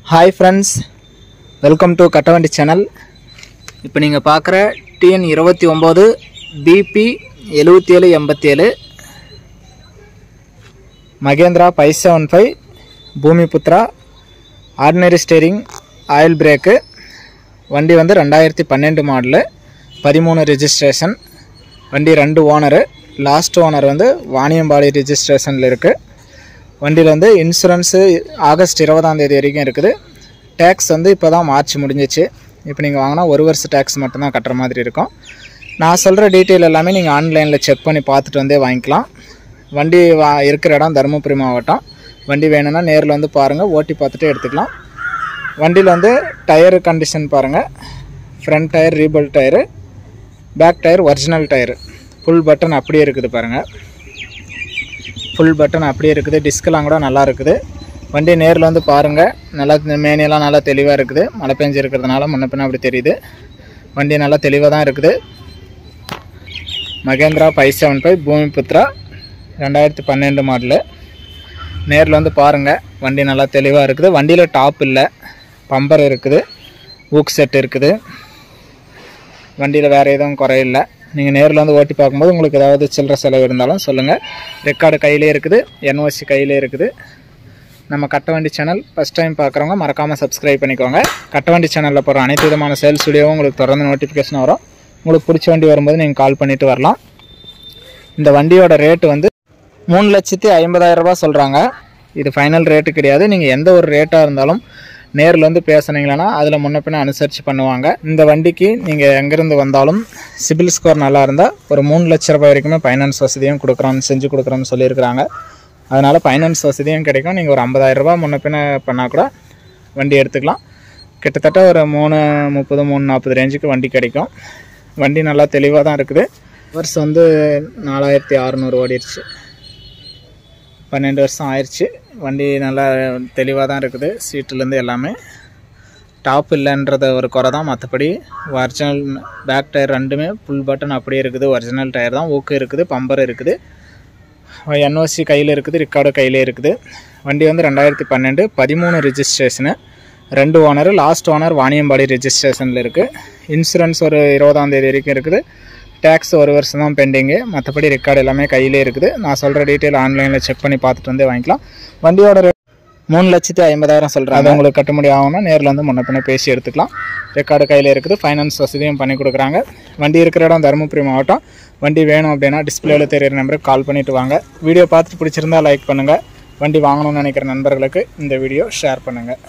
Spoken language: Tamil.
Hi friends, welcome to Kattavandi channel. இப்போ நீங்க பார்க்குற TN 29 BP 7787 Mahindra 575 Bhumiputra ordinary steering oil brake வண்டி வந்து 2012 மாடல் 13 ரெஜிஸ்ட்ரேஷன் வண்டி 2 ஓனர் லாஸ்ட் ஓனர் வந்து வாணியம்பாடி ரெஜிஸ்ட்ரேஷனில் இருக்குது வண்டியில் வந்து இன்சூரன்ஸு ஆகஸ்ட் 20ஆம் தேதி வரைக்கும் இருக்குது டேக்ஸ் வந்து இப்போ தான் மார்ச் முடிஞ்சிச்சு இப்போ நீங்கள் வாங்கினா ஒரு வருஷம் டேக்ஸ் மட்டும்தான் கட்டுற மாதிரி இருக்கும் நான் சொல்கிற டீட்டெயில் எல்லாமே நீங்கள் ஆன்லைனில் செக் பண்ணி பார்த்துட்டு வந்தே வாங்கிக்கலாம் வண்டி இருக்கிற இடம் தருமபுரி மாவட்டம் வண்டி வேணும்னா நேரில் வந்து பாருங்கள் ஓட்டி பார்த்துட்டு எடுத்துக்கலாம் வண்டியில் வந்து டயரு கண்டிஷன் பாருங்கள் ஃப்ரண்ட் டயர் ரீபல் tyre back tyre original tyre full button அப்படியே இருக்குது பாருங்கள் ஃபுல் பட்டன் அப்படியே இருக்குது டிஸ்கெலாம் கூட நல்லா இருக்குது வண்டி நேரில் வந்து பாருங்கள் நல்லா மேனியெல்லாம் நல்லா தெளிவாக இருக்குது மழை பெஞ்சு இருக்கிறதுனால முன்ன பின்ன அப்படி தெரியுது வண்டி நல்லா தெளிவாக தான் இருக்குது மகேந்திரா 575 பூமிபுத்ரா 2012 மாடலு நேரில் வந்து பாருங்கள் வண்டி நல்லா தெளிவாக இருக்குது வண்டியில் டாப் இல்லை பம்பர் இருக்குது ஊக் செட் இருக்குது வண்டியில் வேறு எதுவும் குறையில்லை நீங்கள் நேரில் வந்து ஓட்டி பார்க்கும்போது உங்களுக்கு ஏதாவது சில்லற செலவு இருந்தாலும் சொல்லுங்கள் ரெக்கார்டு கையிலே இருக்குது NOC கையிலே இருக்குது நம்ம கட்டவண்டி சேனல் ஃபஸ்ட் டைம் பார்க்குறவங்க மறக்காமல் சப்ஸ்கிரைப் பண்ணிக்கோங்க கட்டவண்டி சேனலில் போகிற அனைத்து விதமான சேல்ஸ் வீடியோவும் உங்களுக்கு தொடர்ந்து நோட்டிஃபிகேஷன் வரும் உங்களுக்கு பிடிச்ச வண்டி வரும்போது நீங்கள் கால் பண்ணிவிட்டு வரலாம் இந்த வண்டியோட ரேட்டு வந்து 3,50,000 ரூபா சொல்கிறாங்க இது ஃபைனல் ரேட்டு கிடையாது நீங்கள் எந்த ஒரு ரேட்டாக இருந்தாலும் நேரில் வந்து பேசுனீங்களா அதில் முன்ன பின்ன அனுசரித்து பண்ணுவாங்க இந்த வண்டிக்கு நீங்கள் எங்கேருந்து வந்தாலும் சிபில் ஸ்கோர் நல்லா இருந்தால் ஒரு 3 லட்ச ரூபாய் வரைக்குமே ஃபைனான்ஸ் வசதியும் செஞ்சு கொடுக்குறோன்னு சொல்லியிருக்கிறாங்க அதனால் ஃபைனான்ஸ் வசதியும் கிடைக்கும் நீங்கள் ஒரு 50,000 ரூபா முன்ன பின்ன பண்ணால் கூட வண்டி எடுத்துக்கலாம் கிட்டத்தட்ட ஒரு 330 340 ரேஞ்சுக்கு வண்டி கிடைக்கும் வண்டி நல்லா தெளிவாக தான் இருக்குது வருஷம் வந்து 4600 ஓடிடுச்சு 12 வருஷம் ஆயிடுச்சு வண்டி நல்லா தெளிவாக தான் இருக்குது சீட்டுலேருந்து எல்லாமே டாப் இல்லைன்றத ஒரு குறை தான் மற்றபடி ஒரிஜினல் பேக் டயர் ரெண்டுமே ஃபுல் பட்டன் அப்படியே இருக்குது ஒரிஜினல் டயர் தான் ஊக்கு இருக்குது பம்பர் இருக்குது NOC கையில் இருக்குது ரெக்கார்டு கையிலே இருக்குது வண்டி வந்து 2012 13 ரெஜிஸ்ட்ரேஷனு 2 ஓனர் லாஸ்ட் ஓனர் வாணியம்பாடி ரெஜிஸ்ட்ரேஷனில் இருக்குது இன்சூரன்ஸ் ஒரு 20ஆம் தேதி வரைக்கும் இருக்குது டேக்ஸ் ஒரு வருஷம் தான் பெண்டிங்கு மற்றபடி ரெக்கார்டு எல்லாமே கையிலே இருக்குது நான் சொல்கிற டீட்டெயில் ஆன்லைனில் செக் பண்ணி பார்த்துட்டு வந்து வாங்கிக்கலாம் வண்டியோட 3,50,000 சொல்கிறேன் அது உங்களுக்கு கட்டுப்படி ஆகும்னா நேரில் வந்து முன்ன பின்ன பேசி எடுத்துக்கலாம் ரெக்கார்டு கையில் இருக்குது ஃபைனான்ஸ் வசதியும் பண்ணி கொடுக்குறாங்க வண்டி இருக்கிற இடம் தருமபுரி மாவட்டம் வண்டி வேணும் அப்படின்னா டிஸ்பிளேவில் தெரியிற நம்பருக்கு கால் பண்ணிவிட்டு வாங்க வீடியோ பார்த்துட்டு பிடிச்சிருந்தா லைக் பண்ணுங்கள் வண்டி வாங்கணும்னு நினைக்கிற நண்பர்களுக்கு இந்த வீடியோ ஷேர் பண்ணுங்கள்